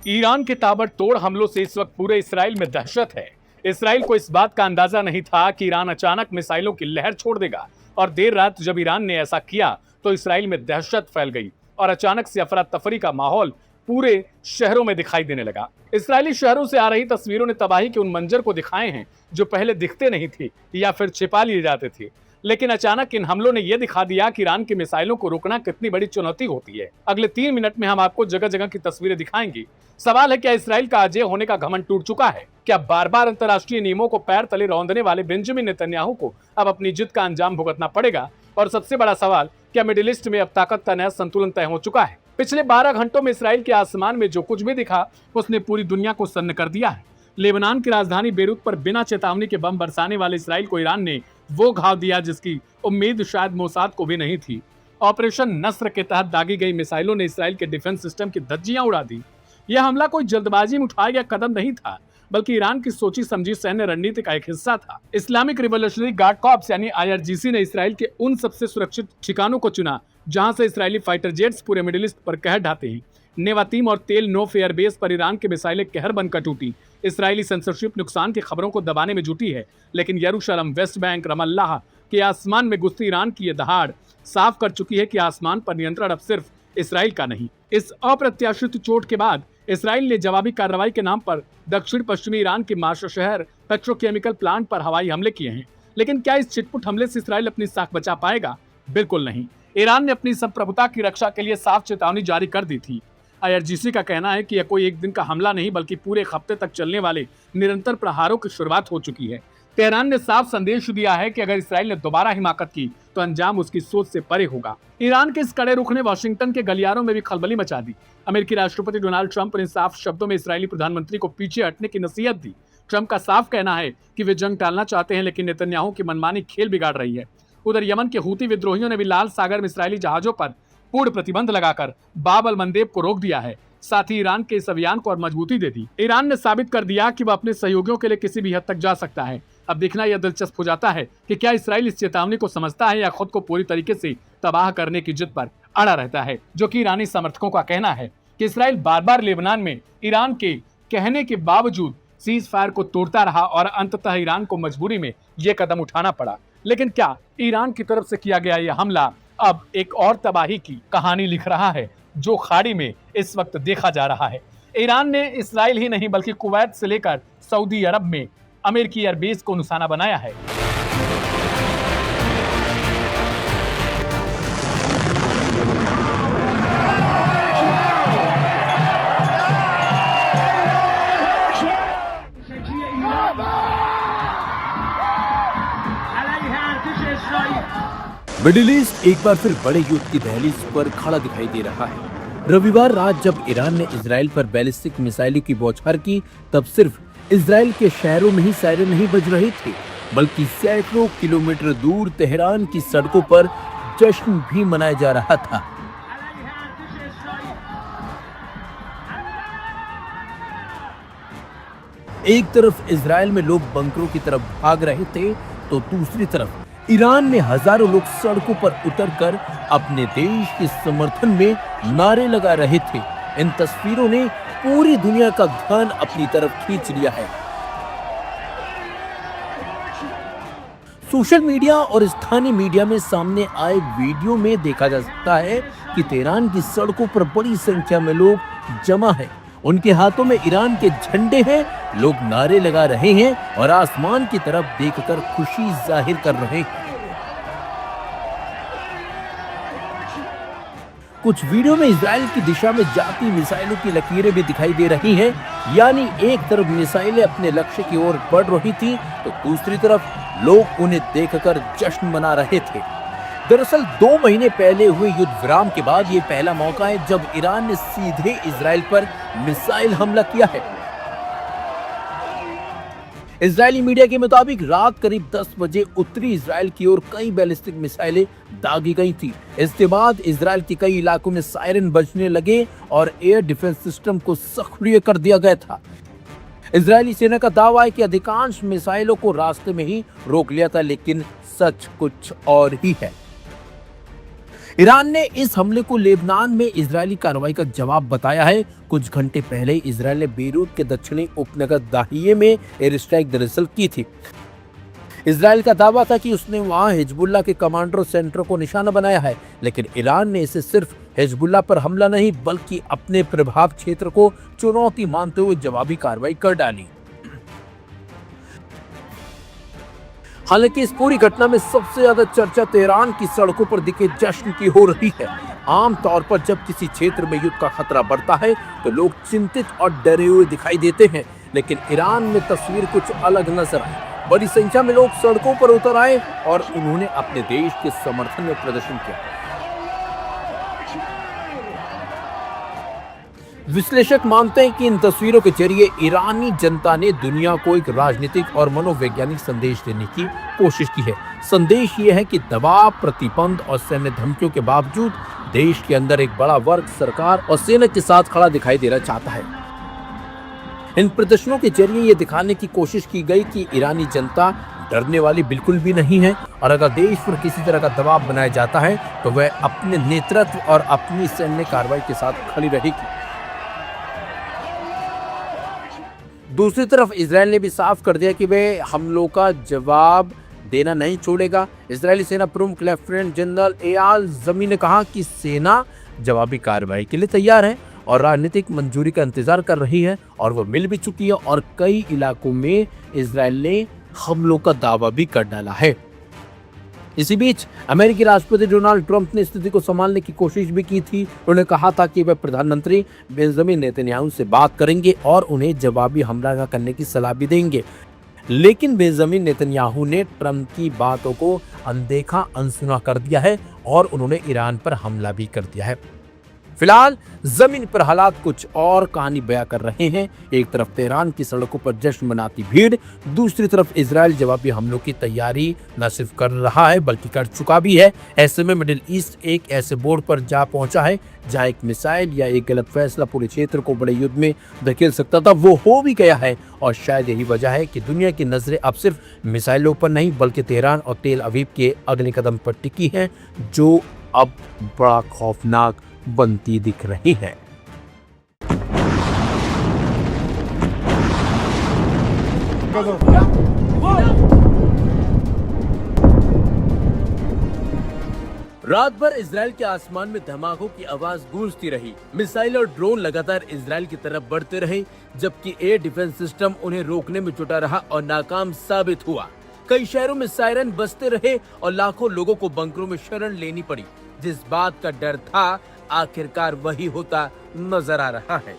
Iran के ताबड़तोड़ हमलों से इस वक्त पूरे इसराइल में दहशत है। इसराइल को इस बात का अंदाजा नहीं था कि ईरान अचानक मिसाइलों की लहर छोड़ देगा और देर रात जब ईरान ने ऐसा किया तो इसराइल में दहशत फैल गई और अचानक से अफरा तफरी का माहौल पूरे शहरों में दिखाई देने लगा। इसराइली शहरों से आ रही तस्वीरों ने तबाही के उन मंजर को दिखाए हैं जो पहले दिखते नहीं थे या फिर छिपा लिए जाते थे, लेकिन अचानक इन हमलों ने यह दिखा दिया कि ईरान की मिसाइलों को रोकना कितनी बड़ी चुनौती होती है। अगले 3 मिनट में हम आपको जगह जगह की तस्वीरें दिखाएंगे। सवाल है, क्या इसराइल का अजेय होने का घमंड टूट चुका है? क्या बार बार अंतर्राष्ट्रीय नियमों को पैर तले रौंदने वाले बेंजामिन नेतन्याहू को अब अपनी जिद का अंजाम भुगतना पड़ेगा? और सबसे बड़ा सवाल, क्या मिडिल ईस्ट में अब ताकत का नया संतुलन तय हो चुका है? पिछले 12 घंटों में इसराइल के आसमान में जो कुछ भी दिखा उसने पूरी दुनिया को सन्न कर दिया है। लेबनान की राजधानी बेरूत पर बिना चेतावनी के बम बरसाने वाले इसराइल को ईरान ने वो घाव दिया जिसकी उम्मीद शायद मोसाद को भी नहीं थी। ऑपरेशन नस्र के तहत दागी गई मिसाइलों ने इसराइल के डिफेंस सिस्टम की धज्जियां उड़ा दी। यह हमला कोई जल्दबाजी में उठाया गया कदम नहीं था, बल्कि ईरान की सोची समझी सैन्य रणनीति का एक हिस्सा था। इस्लामिक रिवोल्यूशनरी गार्ड कॉर्प्स यानी IRGC ने इसराइल के उन सबसे सुरक्षित ठिकानों को चुना जहां से इसराइली फाइटर जेट्स पूरे मिडिल ईस्ट पर कहर ढाते हैं। नेवातीम और तेल नोफ एयरबेस पर ईरान के मिसाइलें कहर बनकर टूटी। इसराइली सेंसरशिप नुकसान की खबरों को दबाने में जुटी है, लेकिन यरूशलेम, वेस्ट बैंक, रमल्लाह के आसमान में घुसती ईरान की यह दहाड़ साफ कर चुकी है कि आसमान पर नियंत्रण अब सिर्फ इसराइल का नहीं। इस अप्रत्याशित चोट के बाद इसराइल ने जवाबी कार्रवाई के नाम पर दक्षिण पश्चिमी ईरान के मार्शल शहर पेट्रोकेमिकल प्लांट पर हवाई हमले किए हैं। लेकिन क्या इस छिटपुट हमले से इसराइल अपनी साख बचा पाएगा? बिल्कुल नहीं। ईरान ने अपनी संप्रभुता की रक्षा के लिए साफ चेतावनी जारी कर दी थी। IRGC का कहना है कि यह कोई एक दिन का हमला नहीं बल्कि पूरे एक हफ्ते तक चलने वाले निरंतर प्रहारों की शुरुआत हो चुकी है। तेहरान ने साफ संदेश दिया है कि अगर इसराइल ने दोबारा हिमाकत की तो अंजाम उसकी सोच से परे होगा। ईरान के इस कड़े रुख ने वाशिंगटन के गलियारों में भी खलबली मचा दी। अमेरिकी राष्ट्रपति डोनाल्ड ट्रंप ने साफ शब्दों में इसराइली प्रधानमंत्री को पीछे हटने की नसीहत दी। ट्रंप का साफ कहना है कि वे जंग टालना चाहते हैं, लेकिन नेतन्याहू की मनमानी खेल बिगाड़ रही है। उधर यमन के हूती विद्रोहियों ने भी लाल सागर में इसराइली जहाजों पर पूर्ण प्रतिबंध लगाकर बाब अल मंदेब को रोक दिया है। साथ ही ईरान के इस अभियान को और मजबूती दे दी। ईरान ने साबित कर दिया कि वह अपने सहयोगियों के लिए किसी भी हद तक जा सकता है। अब देखना यह दिलचस्प हो जाता है कि क्या इसराइल इस चेतावनी को समझता है या खुद को पूरी तरीके से तबाह करने की जिद पर अड़ा रहता है, जो कि ईरानी समर्थकों का कहना है कि इसराइल बार बार लेबनान में ईरान के कहने के बावजूद सीज फायर को तोड़ता रहा और अंततः ईरान को मजबूरी में यह कदम उठाना पड़ा। लेकिन क्या ईरान की तरफ से किया गया यह हमला अब एक और तबाही की कहानी लिख रहा है, जो खाड़ी में इस वक्त देखा जा रहा है? ईरान ने इसराइल ही नहीं बल्कि कुवैत से लेकर सऊदी अरब में अमेरिकी एयरबेस को निशाना बनाया है। मिडिल ईस्ट एक बार फिर बड़े युद्ध की दहलीज पर खड़ा दिखाई दे रहा है। रविवार रात जब ईरान ने इजराइल पर बैलिस्टिक मिसाइलों की बौछार की, तब सिर्फ इजराइल के शहरों में ही सायरन नहीं बज रहे थे, बल्कि सैकड़ों किलोमीटर दूर तेहरान की सड़कों पर जश्न भी मनाया जा रहा था। एक तरफ इजराइल में लोग बंकरों की तरफ भाग रहे थे, तो दूसरी तरफ ईरान में हजारों लोग सड़कों पर उतरकर अपने देश के समर्थन में नारे लगा रहे थे। इन तस्वीरों ने पूरी दुनिया का ध्यान अपनी तरफ खींच लिया है। सोशल मीडिया और स्थानीय मीडिया में सामने आए वीडियो में देखा जा सकता है कि तेहरान की सड़कों पर बड़ी संख्या में लोग जमा हैं। उनके हाथों में ईरान के झंडे हैं, लोग नारे लगा रहे हैं और आसमान की तरफ देखकर खुशी जाहिर कर रहे हैं। कुछ वीडियो में इजराइल की दिशा में जाती मिसाइलों की लकीरें भी दिखाई दे रही हैं, यानी एक तरफ मिसाइलें अपने लक्ष्य की ओर बढ़ रही थी, तो दूसरी तरफ लोग उन्हें देखकर जश्न मना रहे थे। दरअसल 2 महीने पहले हुए युद्ध विराम के बाद ये पहला मौका है जब ईरान ने सीधे इजराइल पर मिसाइल हमला किया है। इजरायली मीडिया के मुताबिक रात करीब 10 बजे उत्तरी इजराइल की ओर कई बैलिस्टिक मिसाइलें दागी गई थी। इसके बाद इजराइल के कई इलाकों में सायरन बजने लगे और एयर डिफेंस सिस्टम को सक्रिय कर दिया गया था। इजरायली सेना का दावा है कि अधिकांश मिसाइलों को रास्ते में ही रोक लिया था, लेकिन सच कुछ और ही है। ईरान ने इस हमले को लेबनान में इजरायली कार्रवाई का जवाब बताया है। कुछ घंटे पहले इजरायल ने बेरूत के दक्षिणी उपनगर दाहिए में एयर स्ट्राइक दरअसल की थी। इजरायल का दावा था कि उसने वहां हिजबुल्लाह के कमांडर सेंटर को निशाना बनाया है, लेकिन ईरान ने इसे सिर्फ हिजबुल्लाह पर हमला नहीं बल्कि अपने प्रभाव क्षेत्र को चुनौती मानते हुए जवाबी कार्रवाई कर डाली। हालांकि इस पूरी घटना में सबसे ज्यादा चर्चा तेहरान की सड़कों पर दिखे जश्न की हो रही है। आमतौर पर जब किसी क्षेत्र में युद्ध का खतरा बढ़ता है तो लोग चिंतित और डरे हुए दिखाई देते हैं, लेकिन ईरान में तस्वीर कुछ अलग नजर आई। बड़ी संख्या में लोग सड़कों पर उतर आए और उन्होंने अपने देश के समर्थन में प्रदर्शन किया। विश्लेषक मानते हैं कि इन तस्वीरों के जरिए ईरानी जनता ने दुनिया को एक राजनीतिक और मनोवैज्ञानिक संदेश देने की कोशिश की है। संदेश ये है कि दबाव, प्रतिबंध और सैन्य धमकियों के बावजूद देश के अंदर एक बड़ा वर्ग सरकार और सेना के साथ खड़ा दिखाई देना चाहता है। इन प्रदर्शनों के जरिए ये दिखाने की कोशिश की गई कि ईरानी जनता डरने वाली बिल्कुल भी नहीं है और अगर देश पर किसी तरह का दबाव बनाया जाता है तो वह अपने नेतृत्व और अपनी सैन्य कार्रवाई के साथ खड़ी रहेगी। दूसरी तरफ इजरायल ने भी साफ कर दिया कि वह हमलों का जवाब देना नहीं छोड़ेगा। इजरायली सेना प्रमुख लेफ्टिनेंट जनरल एयाल ज़मी ने कहा कि सेना जवाबी कार्रवाई के लिए तैयार है और राजनीतिक मंजूरी का इंतजार कर रही है और वो मिल भी चुकी है और कई इलाकों में इजरायल ने हमलों का दावा भी कर डाला है। इसी बीच अमेरिकी राष्ट्रपति डोनाल्ड ट्रंप ने स्थिति को संभालने की कोशिश भी की थी। उन्होंने कहा था कि वह प्रधानमंत्री बेंजामिन नेतन्याहू से बात करेंगे और उन्हें जवाबी हमला करने की सलाह भी देंगे, लेकिन बेंजामिन नेतन्याहू ने ट्रंप की बातों को अनदेखा अनसुना कर दिया है और उन्होंने ईरान पर हमला भी कर दिया है। फिलहाल जमीन पर हालात कुछ और कहानी बयां कर रहे हैं। एक तरफ तेहरान की सड़कों पर जश्न मनाती भीड़, दूसरी तरफ इजरायल जवाबी हमलों की तैयारी न सिर्फ कर रहा है बल्कि कर चुका भी है। ऐसे में मिडिल ईस्ट एक ऐसे बोर्ड पर जा पहुंचा है जहां एक मिसाइल या एक गलत फैसला पूरे क्षेत्र को बड़े युद्ध में धकेल सकता था। वो हो भी गया है और शायद यही वजह है कि दुनिया की नजरें अब सिर्फ मिसाइलों पर नहीं बल्कि तेहरान और तेल अवीव के अगले कदम पर टिकी है, जो अब बड़ा खौफनाक बनती दिख रही है। रात भर इजरायल के आसमान में धमाकों की आवाज गूंजती रही। मिसाइल और ड्रोन लगातार इजरायल की तरफ बढ़ते रहे, जबकि एयर डिफेंस सिस्टम उन्हें रोकने में जुटा रहा और नाकाम साबित हुआ। कई शहरों में सायरन बजते रहे और लाखों लोगों को बंकरों में शरण लेनी पड़ी। जिस बात का डर था आखिरकार वही होता नजर आ रहा है।